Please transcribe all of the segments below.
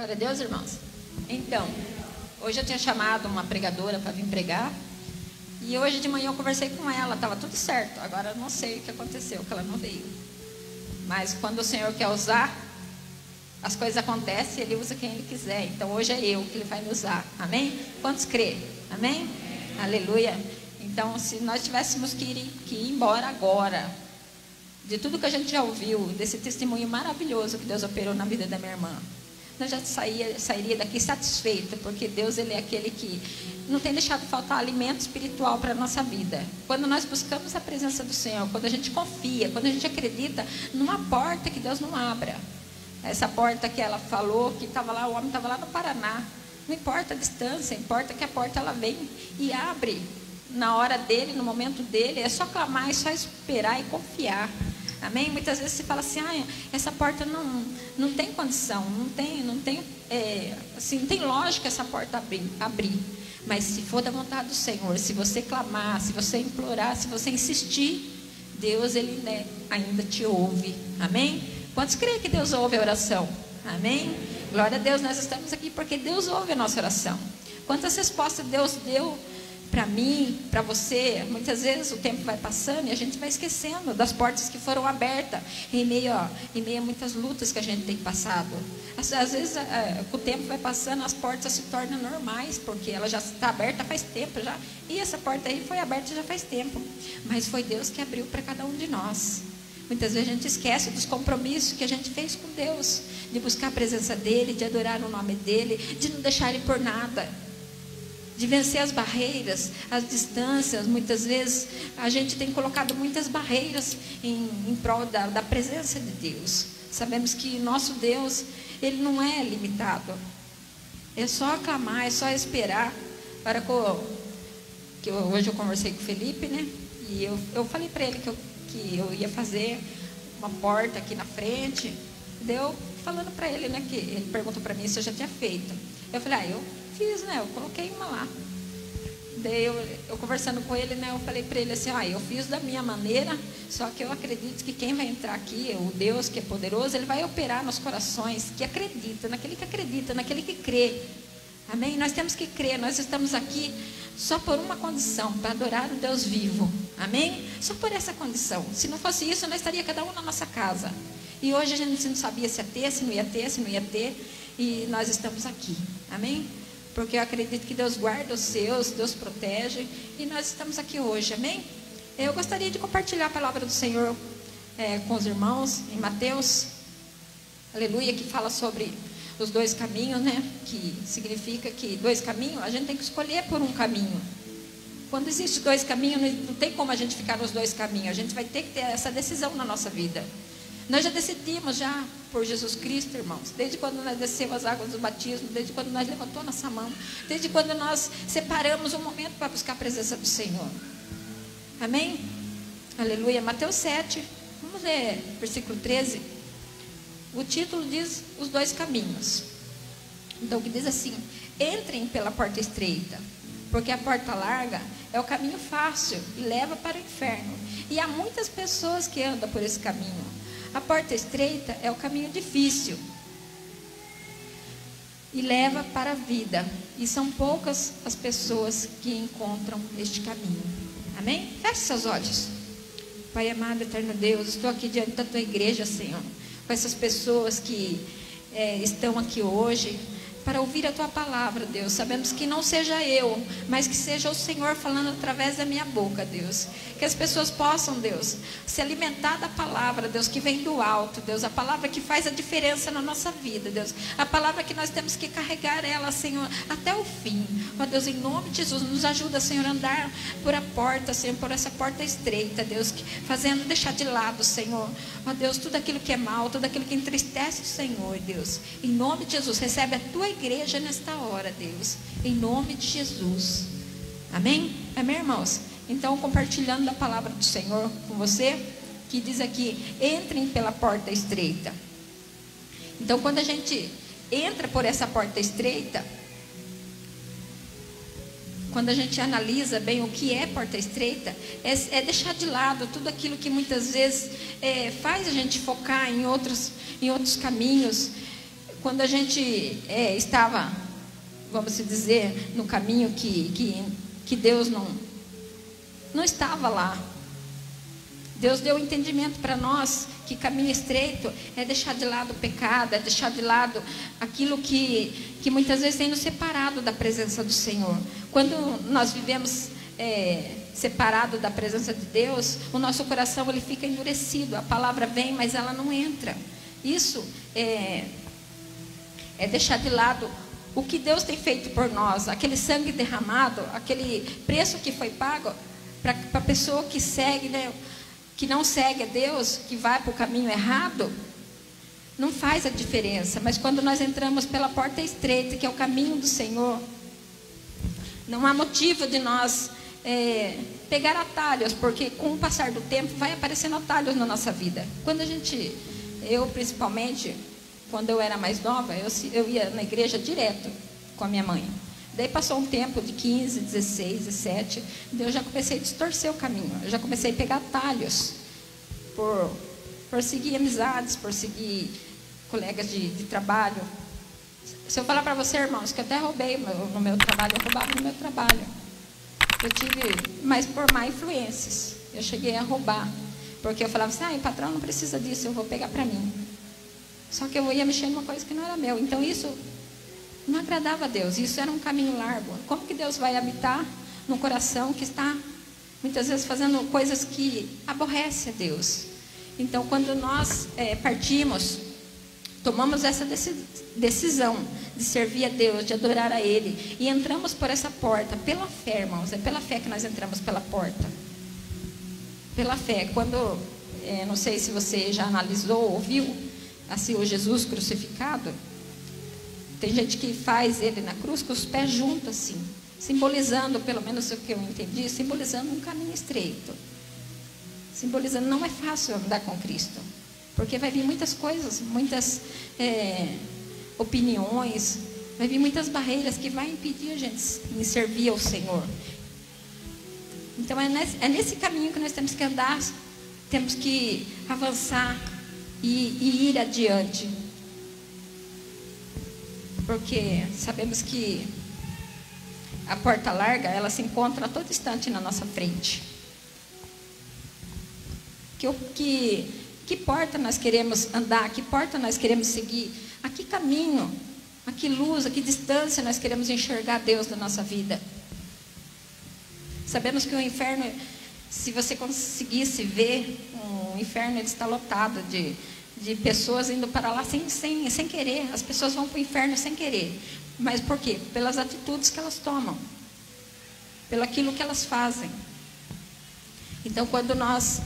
Glória a Deus, irmãos. Então, hoje eu tinha chamado uma pregadora para vir pregar. E hoje de manhã eu conversei com ela, estava tudo certo. Agora eu não sei o que aconteceu, que ela não veio. Mas quando o Senhor quer usar, as coisas acontecem, Ele usa quem Ele quiser. Então hoje é eu que Ele vai me usar. Amém? Quantos crê? Amém? Aleluia. Então, se nós tivéssemos que ir embora agora, de tudo que a gente já ouviu, desse testemunho maravilhoso que Deus operou na vida da minha irmã, nós já sairia daqui satisfeito, porque Deus, Ele é aquele que não tem deixado faltar alimento espiritual para a nossa vida. Quando nós buscamos a presença do Senhor, quando a gente confia, quando a gente acredita, numa porta que Deus não abra. Essa porta que ela falou, que estava lá, o homem estava lá no Paraná. Não importa a distância, importa que a porta ela vem e abre. Na hora dele, no momento dele, é só clamar, é só esperar e confiar. Amém? Muitas vezes você fala assim, essa porta não tem condição, não tem lógica essa porta abrir. Mas se for da vontade do Senhor, se você clamar, se você implorar, se você insistir, Deus, Ele ainda te ouve. Amém? Quantos creem que Deus ouve a oração? Amém? Glória a Deus, nós estamos aqui porque Deus ouve a nossa oração. Quantas respostas Deus deu para mim, para você? Muitas vezes o tempo vai passando e a gente vai esquecendo das portas que foram abertas em meio a muitas lutas que a gente tem passado. Às vezes o tempo vai passando, as portas se tornam normais, porque ela já está aberta faz tempo já, e essa porta aí foi aberta já faz tempo, mas foi Deus que abriu para cada um de nós. Muitas vezes a gente esquece dos compromissos que a gente fez com Deus, de buscar a presença dEle, de adorar o nome dEle, de não deixar Ele por nada, de vencer as barreiras, as distâncias. Muitas vezes a gente tem colocado muitas barreiras em prol da presença de Deus. Sabemos que nosso Deus, Ele não é limitado. É só aclamar, é só esperar. Hoje eu conversei com o Felipe, né? E eu falei para ele que eu ia fazer uma porta aqui na frente. Deu falando para ele, né? Que ele perguntou para mim se eu já tinha feito. Eu falei, eu fiz, né? Eu coloquei uma lá. Daí eu conversando com ele, né? Eu falei para ele assim, eu fiz da minha maneira, só que eu acredito que quem vai entrar aqui, o Deus que é poderoso, Ele vai operar nos corações que acredita, naquele que crê. Amém? Nós temos que crer, nós estamos aqui só por uma condição, para adorar o Deus vivo. Amém? Só por essa condição. Se não fosse isso, nós estaria cada um na nossa casa. E hoje a gente não sabia se ia ter, se não ia ter, e nós estamos aqui. Amém? Porque eu acredito que Deus guarda os seus, Deus protege, e nós estamos aqui hoje. Amém? Eu gostaria de compartilhar a palavra do Senhor com os irmãos, em Mateus, aleluia, que fala sobre os dois caminhos, né? Que significa que dois caminhos, a gente tem que escolher por um caminho. Quando existe dois caminhos, não tem como a gente ficar nos dois caminhos, a gente vai ter que ter essa decisão na nossa vida. Nós já decidimos já por Jesus Cristo, irmãos, desde quando nós descemos as águas do batismo, desde quando nós levantamos nossa mão, desde quando nós separamos um momento para buscar a presença do Senhor. Amém? Aleluia. Mateus 7, vamos ler versículo 13. O título diz os dois caminhos. Então, que diz assim: entrem pela porta estreita, porque a porta larga é o caminho fácil e leva para o inferno, e há muitas pessoas que andam por esse caminho. A porta estreita é o caminho difícil e leva para a vida, e são poucas as pessoas que encontram este caminho. Amém? Feche seus olhos. Pai amado, eterno Deus, estou aqui diante da tua igreja, Senhor, com essas pessoas que estão aqui hoje para ouvir a tua palavra, Deus. Sabemos que não seja eu, mas que seja o Senhor falando através da minha boca, Deus. Que as pessoas possam, Deus, se alimentar da palavra, Deus, que vem do alto, Deus. A palavra que faz a diferença na nossa vida, Deus. A palavra que nós temos que carregar ela, Senhor, até o fim. Ó Deus, em nome de Jesus, nos ajuda, Senhor, a andar por a porta, Senhor, por essa porta estreita, Deus, deixar de lado, Senhor. Ó Deus, tudo aquilo que é mal, tudo aquilo que entristece o Senhor, Deus. Em nome de Jesus, recebe a tua igreja nesta hora, Deus, em nome de Jesus. Amém? Amém, irmãos? Então, compartilhando a palavra do Senhor com você, que diz aqui: entrem pela porta estreita. Então, quando a gente entra por essa porta estreita, quando a gente analisa bem o que é porta estreita, é deixar de lado tudo aquilo que muitas vezes faz a gente focar em outros caminhos. quando a gente estava, vamos dizer, no caminho que Deus não estava lá. Deus deu entendimento para nós que caminho estreito é deixar de lado o pecado, é deixar de lado aquilo que muitas vezes tem nos separado da presença do Senhor. Quando nós vivemos separado da presença de Deus, o nosso coração ele fica endurecido, a palavra vem, mas ela não entra. Isso é deixar de lado o que Deus tem feito por nós, aquele sangue derramado, aquele preço que foi pago para a pessoa que segue, né? Que não segue a Deus, que vai para o caminho errado, não faz a diferença. Mas quando nós entramos pela porta estreita, que é o caminho do Senhor, não há motivo de nós pegar atalhos, porque com o passar do tempo vai aparecendo atalhos na nossa vida. Quando eu principalmente, quando eu era mais nova, eu ia na igreja direto com a minha mãe. Daí passou um tempo de 15, 16, 17, daí eu já comecei a distorcer o caminho. Eu já comecei a pegar atalhos por seguir amizades, por seguir colegas de trabalho. Se eu falar para você, irmãos, que eu até roubei no meu trabalho, eu roubava no meu trabalho. Eu tive, mas por má influências. Eu cheguei a roubar, porque eu falava assim, o patrão não precisa disso, eu vou pegar para mim. Só que eu ia mexer numa coisa que não era meu. Então isso não agradava a Deus, isso era um caminho largo. Como que Deus vai habitar num coração que está muitas vezes fazendo coisas que aborrecem a Deus? Então quando nós partimos, tomamos essa decisão de servir a Deus, de adorar a Ele, e entramos por essa porta, pela fé, irmãos, é pela fé que nós entramos pela porta. Pela fé. Quando, não sei se você já analisou ou viu assim, o Jesus crucificado, tem gente que faz ele na cruz com os pés juntos assim, simbolizando, pelo menos o que eu entendi, simbolizando um caminho estreito. Simbolizando, não é fácil andar com Cristo, porque vai vir muitas coisas, muitas opiniões, vai vir muitas barreiras que vai impedir a gente de servir ao Senhor. Então é nesse caminho que nós temos que andar, temos que avançar e ir adiante. Porque sabemos que a porta larga, ela se encontra a todo instante na nossa frente. Que porta nós queremos andar? Que porta nós queremos seguir? A que caminho, a que luz, a que distância nós queremos enxergar Deus da nossa vida? Sabemos que o inferno, se você conseguisse ver, o inferno ele está lotado de pessoas indo para lá sem querer. As pessoas vão para o inferno sem querer. Mas por quê? Pelas atitudes que elas tomam, pelo aquilo que elas fazem. Então quando nós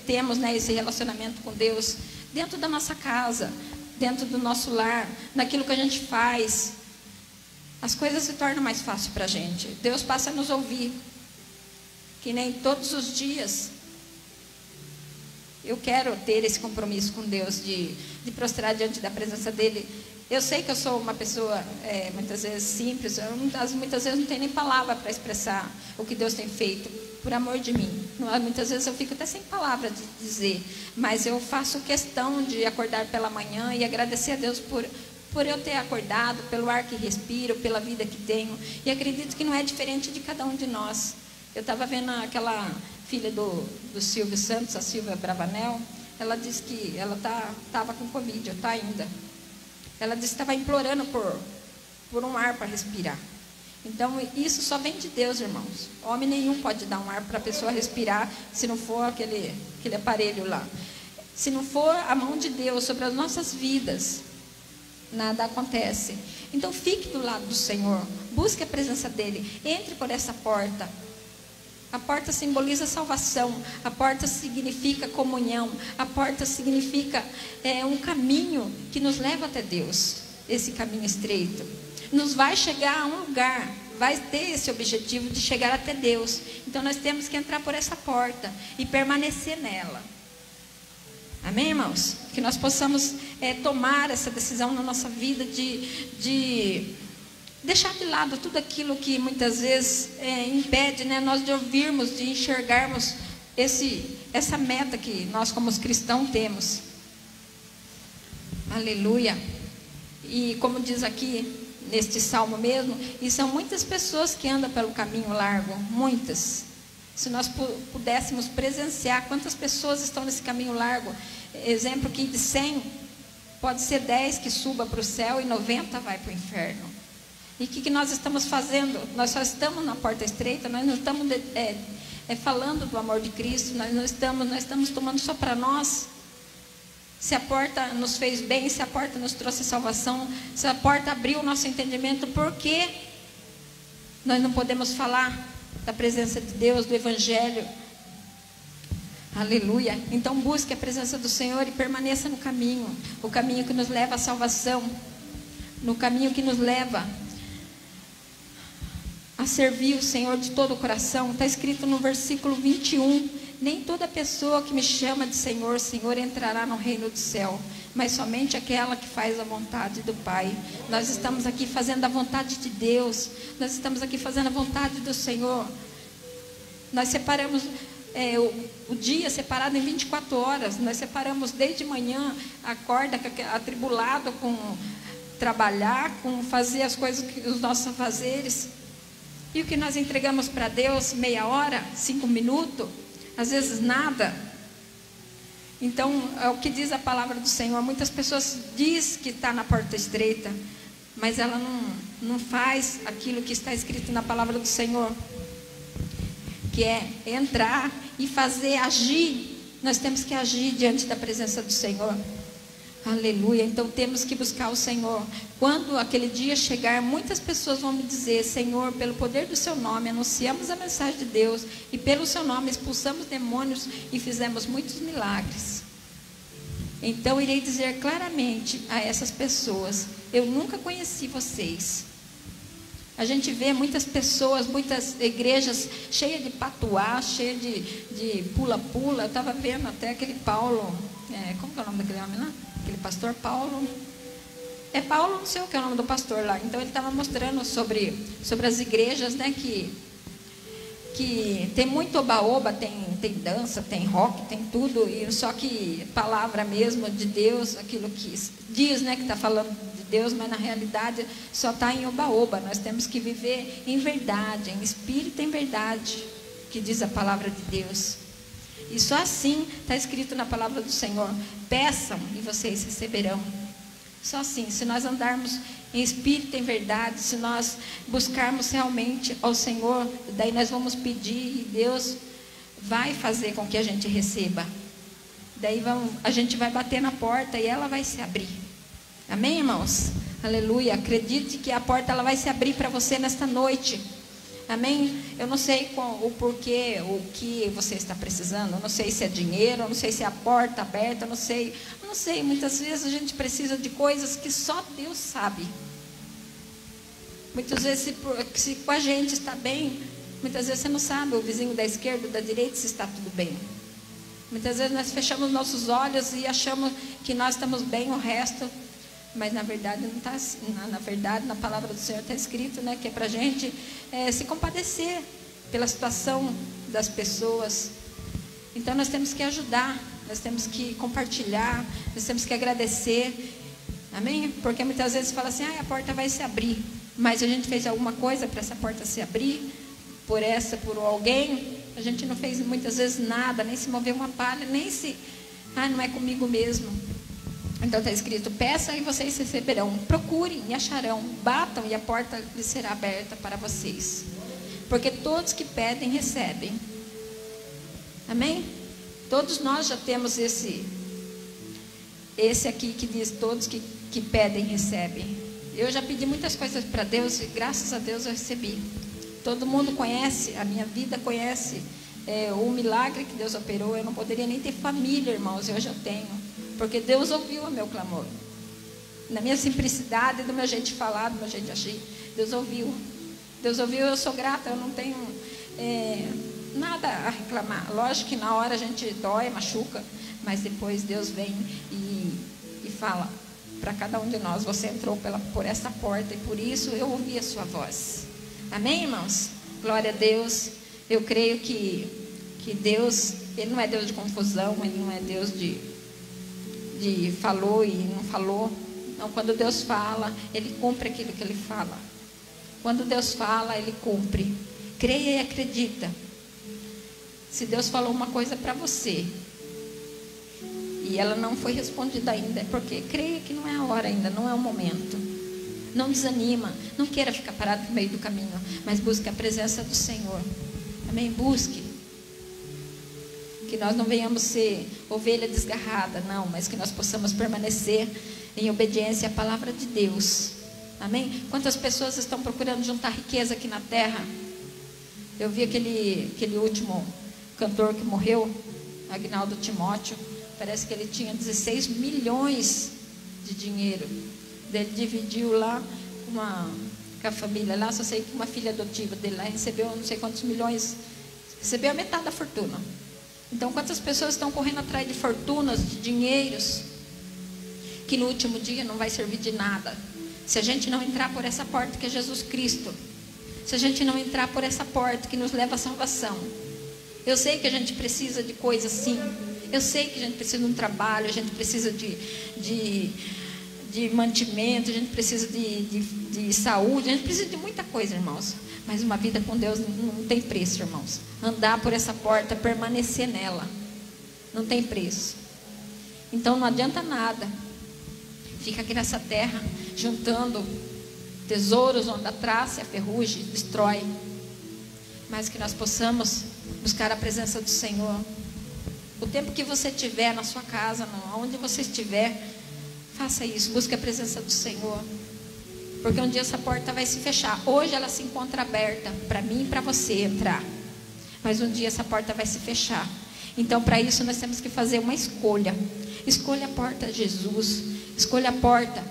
temos esse relacionamento com Deus, dentro da nossa casa, dentro do nosso lar, naquilo que a gente faz, as coisas se tornam mais fáceis para a gente. Deus passa a nos ouvir, que nem todos os dias. Eu quero ter esse compromisso com Deus, de prostrar diante da presença dEle. Eu sei que eu sou uma pessoa, muitas vezes, simples. Muitas vezes não tenho nem palavra para expressar o que Deus tem feito por amor de mim. Muitas vezes eu fico até sem palavra de dizer. Mas eu faço questão de acordar pela manhã e agradecer a Deus por eu ter acordado, pelo ar que respiro, pela vida que tenho. E acredito que não é diferente de cada um de nós. Eu estava vendo aquela filha do Silvio Santos, a Silvia Bravanel. Ela disse que ela estava com Covid, está ainda. Ela disse que estava implorando por um ar para respirar. Então isso só vem de Deus, irmãos. Homem nenhum pode dar um ar para a pessoa respirar, se não for aquele aparelho lá. Se não for a mão de Deus sobre as nossas vidas, nada acontece. Então fique do lado do Senhor, busque a presença dEle, entre por essa porta. A porta simboliza salvação, a porta significa comunhão, a porta significa um caminho que nos leva até Deus. Esse caminho estreito nos vai chegar a um lugar, vai ter esse objetivo de chegar até Deus. Então nós temos que entrar por essa porta e permanecer nela. Amém, irmãos? Que nós possamos tomar essa decisão na nossa vida de deixar de lado tudo aquilo que muitas vezes impede, nós de ouvirmos, de enxergarmos essa meta que nós como cristãos temos. Aleluia. E como diz aqui, neste salmo mesmo, e são muitas pessoas que andam pelo caminho largo, muitas. Se nós pudéssemos presenciar quantas pessoas estão nesse caminho largo, exemplo que de 100, pode ser 10 que suba para o céu e 90 vai para o inferno. E o que nós estamos fazendo? Nós só estamos na porta estreita, nós não estamos falando do amor de Cristo, nós estamos tomando só para nós. Se a porta nos fez bem, se a porta nos trouxe salvação, se a porta abriu o nosso entendimento, por que nós não podemos falar da presença de Deus, do Evangelho? Aleluia. Então busque a presença do Senhor e permaneça no caminho, o caminho que nos leva à salvação, no caminho que nos leva a servir o Senhor de todo o coração. Está escrito no versículo 21, nem toda pessoa que me chama de Senhor, Senhor entrará no reino do céu, mas somente aquela que faz a vontade do Pai. Nós estamos aqui fazendo a vontade de Deus, nós estamos aqui fazendo a vontade do Senhor. Nós separamos o dia separado em 24 horas, nós separamos desde manhã, acorda atribulado com trabalhar, com fazer as coisas, os nossos afazeres. E o que nós entregamos para Deus, meia hora, 5 minutos, às vezes nada. Então, é o que diz a palavra do Senhor. Muitas pessoas dizem que está na porta estreita, mas ela não faz aquilo que está escrito na palavra do Senhor, que é entrar e fazer, agir. Nós temos que agir diante da presença do Senhor. Aleluia. Então temos que buscar o Senhor. Quando aquele dia chegar, muitas pessoas vão me dizer: Senhor, pelo poder do seu nome anunciamos a mensagem de Deus, e pelo seu nome expulsamos demônios e fizemos muitos milagres. Então irei dizer claramente a essas pessoas: eu nunca conheci vocês. A gente vê muitas pessoas, muitas igrejas cheias de patuá, cheias de pula-pula. Eu estava vendo até aquele Paulo, como que é o nome daquele homem lá? Aquele pastor Paulo. É Paulo, não sei o que é o nome do pastor lá. Então ele estava mostrando sobre as igrejas, né, que tem muito oba-oba, tem dança, tem rock, tem tudo, e só que palavra mesmo de Deus, aquilo que diz, né, que está falando de Deus, mas na realidade só está em oba-oba. Nós temos que viver em verdade, em espírito e em verdade, que diz a palavra de Deus. E só assim está escrito na palavra do Senhor: peçam e vocês receberão. Só assim, se nós andarmos em espírito e em verdade, se nós buscarmos realmente ao Senhor, daí nós vamos pedir e Deus vai fazer com que a gente receba. Daí a gente vai bater na porta e ela vai se abrir. Amém, irmãos? Aleluia. Acredite que a porta ela vai se abrir para você nesta noite. Amém? Eu não sei o porquê, o que você está precisando. Eu não sei se é dinheiro, eu não sei se é a porta aberta, eu não sei. Muitas vezes a gente precisa de coisas que só Deus sabe. Muitas vezes, se com a gente está bem, muitas vezes você não sabe, o vizinho da esquerda, da direita, se está tudo bem. Muitas vezes nós fechamos nossos olhos e achamos que nós estamos bem, o resto... Mas na verdade não está assim. Na verdade, na palavra do Senhor está escrito, né, que é para a gente se compadecer pela situação das pessoas. Então nós temos que ajudar, nós temos que compartilhar, nós temos que agradecer. Amém? Porque muitas vezes fala assim: a porta vai se abrir. Mas a gente fez alguma coisa para essa porta se abrir? Por alguém? A gente não fez muitas vezes nada, nem se moveu uma palha, nem se... não é comigo mesmo. Então está escrito: peçam e vocês receberão, procurem e acharão, batam e a porta lhes será aberta para vocês. Porque todos que pedem, recebem. Amém? Todos nós já temos esse aqui que diz: todos que pedem, recebem. Eu já pedi muitas coisas para Deus e graças a Deus eu recebi. Todo mundo conhece, a minha vida conhece o milagre que Deus operou. Eu não poderia nem ter família, irmãos, eu já tenho. Porque Deus ouviu o meu clamor. Na minha simplicidade, do meu jeito de falar, do meu jeito de agir, Deus ouviu. Deus ouviu, eu sou grata, eu não tenho nada a reclamar. Lógico que na hora a gente dói, machuca, mas depois Deus vem e fala para cada um de nós: você entrou por essa porta e por isso eu ouvi a sua voz. Amém, irmãos? Glória a Deus. Eu creio que Deus, Ele não é Deus de confusão, Ele não é Deus de falou e não falou. Então, quando Deus fala, Ele cumpre aquilo que Ele fala. Quando Deus fala, Ele cumpre. Creia e acredita. Se Deus falou uma coisa para você e ela não foi respondida ainda, é porque creia que não é a hora ainda, não é o momento. Não desanima, não queira ficar parado no meio do caminho, mas busque a presença do Senhor. Amém? Busque. Que nós não venhamos ser ovelha desgarrada, não, mas que nós possamos permanecer em obediência à palavra de Deus. Amém? Quantas pessoas estão procurando juntar riqueza aqui na terra? Eu vi aquele último cantor que morreu, Agnaldo Timóteo. Parece que ele tinha 16 milhões de dinheiro. Ele dividiu lá com a família lá. Só sei que uma filha adotiva dele lá recebeu não sei quantos milhões. Recebeu a metade da fortuna. Então, quantas pessoas estão correndo atrás de fortunas, de dinheiros, que no último dia não vai servir de nada, se a gente não entrar por essa porta que é Jesus Cristo, se a gente não entrar por essa porta que nos leva à salvação. Eu sei que a gente precisa de coisas sim, eu sei que a gente precisa de um trabalho, a gente precisa de mantimento, a gente precisa de saúde, a gente precisa de muita coisa, irmãos. Mas uma vida com Deus não tem preço, irmãos. Andar por essa porta, permanecer nela, não tem preço. Então não adianta nada. Fica aqui nessa terra, juntando tesouros onde a traça e a ferrugem destrói. Mas que nós possamos buscar a presença do Senhor. O tempo que você tiver na sua casa, onde você estiver, faça isso, busque a presença do Senhor. Porque um dia essa porta vai se fechar. Hoje ela se encontra aberta para mim e para você entrar. Mas um dia essa porta vai se fechar. Então, para isso, nós temos que fazer uma escolha. Escolha a porta, Jesus. Escolha a porta.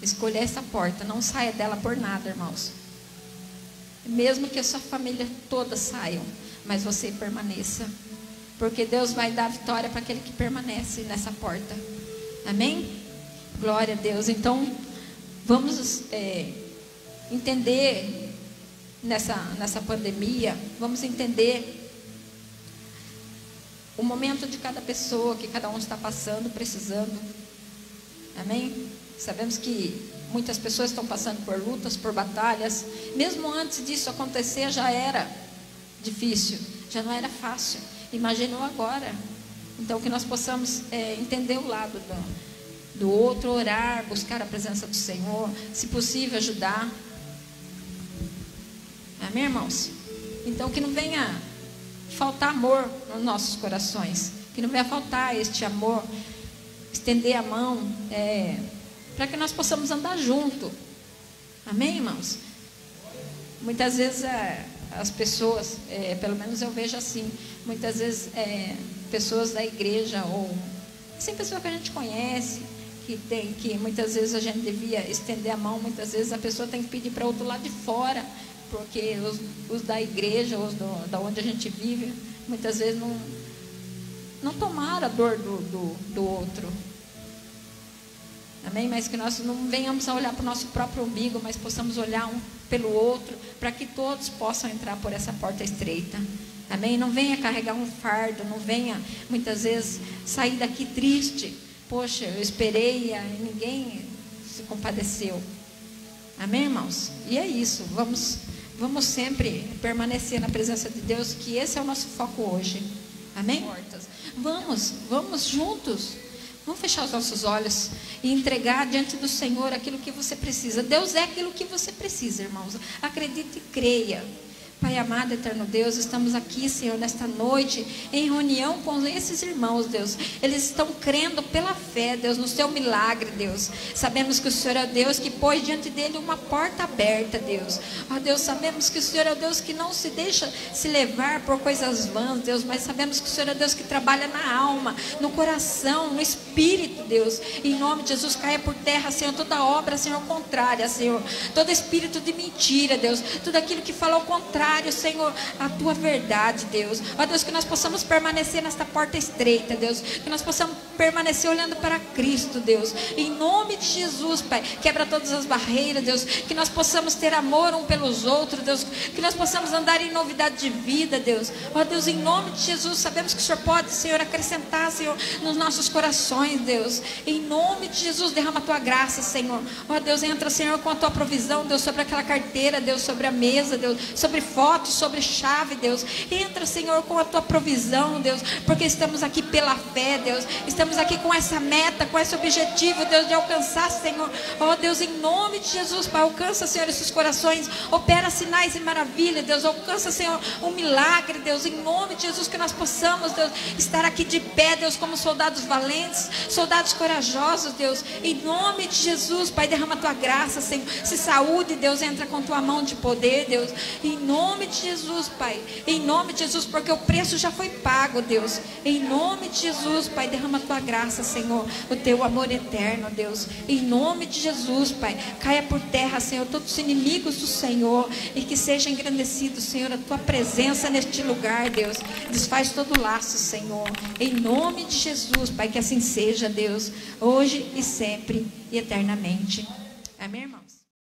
Escolha essa porta. Não saia dela por nada, irmãos. Mesmo que a sua família toda saiam, mas você permaneça. Porque Deus vai dar vitória para aquele que permanece nessa porta. Amém? Glória a Deus. Então, vamos entender nessa pandemia, vamos entender o momento de cada pessoa, que cada um está passando, precisando. Amém? Sabemos que muitas pessoas estão passando por lutas, por batalhas. Mesmo antes disso acontecer, já era difícil, já não era fácil. Imaginou agora. Então, que nós possamos entender o lado do outro, orar, buscar a presença do Senhor, se possível ajudar. Amém, irmãos? Então, que não venha faltar amor nos nossos corações, que não venha faltar este amor, estender a mão, para que nós possamos andar junto. Amém, irmãos? Muitas vezes as pessoas, pelo menos eu vejo assim, muitas vezes pessoas da igreja, ou assim, pessoas que a gente conhece, que muitas vezes a gente devia estender a mão, muitas vezes a pessoa tem que pedir para outro lado de fora, porque os da igreja, da onde a gente vive, muitas vezes não tomaram a dor do outro. Amém? Mas que nós não venhamos a olhar para o nosso próprio umbigo, mas possamos olhar um pelo outro, para que todos possam entrar por essa porta estreita. Amém? Não venha carregar um fardo, não venha muitas vezes sair daqui triste. Poxa, eu esperei e ninguém se compadeceu. Amém, irmãos? E é isso, vamos sempre permanecer na presença de Deus, que esse é o nosso foco hoje. Amém? Vamos juntos. Vamos fechar os nossos olhos e entregar diante do Senhor aquilo que você precisa. Deus é aquilo que você precisa, irmãos. Acredite e creia. Pai amado, eterno Deus, estamos aqui, Senhor, nesta noite, em reunião com esses irmãos, Deus. Eles estão crendo pela fé, Deus, no seu milagre, Deus. Sabemos que o Senhor é o Deus que pôs diante dele uma porta aberta, Deus. Ó Deus, sabemos que o Senhor é o Deus que não se deixa se levar por coisas vãs, Deus. Mas sabemos que o Senhor é o Deus que trabalha na alma, no coração, no espírito, Deus. E em nome de Jesus, caia por terra, Senhor, toda obra, Senhor, contrária, Senhor. Todo espírito de mentira, Deus. Tudo aquilo que fala ao contrário, Senhor, a tua verdade, Deus. Ó Deus, que nós possamos permanecer nesta porta estreita, Deus. Que nós possamos permanecer olhando para Cristo, Deus. Em nome de Jesus, Pai, quebra todas as barreiras, Deus. Que nós possamos ter amor um pelos outros, Deus. Que nós possamos andar em novidade de vida, Deus. Ó Deus, em nome de Jesus, sabemos que o Senhor pode, Senhor, acrescentar, Senhor, nos nossos corações, Deus. Em nome de Jesus, derrama a tua graça, Senhor. Ó Deus, entra, Senhor, com a tua provisão, Deus, sobre aquela carteira, Deus, sobre a mesa, Deus, sobre fotos, sobre chave, Deus. Entra, Senhor, com a tua provisão, Deus, porque estamos aqui pela fé, Deus. Estamos aqui com essa meta, com esse objetivo, Deus, de alcançar, Senhor. Ó Deus, em nome de Jesus, Pai, alcança, Senhor, esses corações. Opera sinais e maravilhas, Deus. Alcança, Senhor, um milagre, Deus, em nome de Jesus, que nós possamos, Deus, estar aqui de pé, Deus, como soldados valentes, soldados corajosos, Deus. Em nome de Jesus, Pai, derrama a tua graça, Senhor. Se saúde, Deus, entra com tua mão de poder, Deus. Em nome de Jesus, Pai. Em nome de Jesus, porque o preço já foi pago, Deus. Em nome de Jesus, Pai, derrama a tua graça, Senhor. O teu amor eterno, Deus. Em nome de Jesus, Pai, caia por terra, Senhor, todos os inimigos do Senhor, e que seja engrandecido, Senhor, a tua presença neste lugar, Deus. Desfaz todo laço, Senhor. Em nome de Jesus, Pai, que assim seja, Deus, hoje e sempre e eternamente. Amém, irmãos?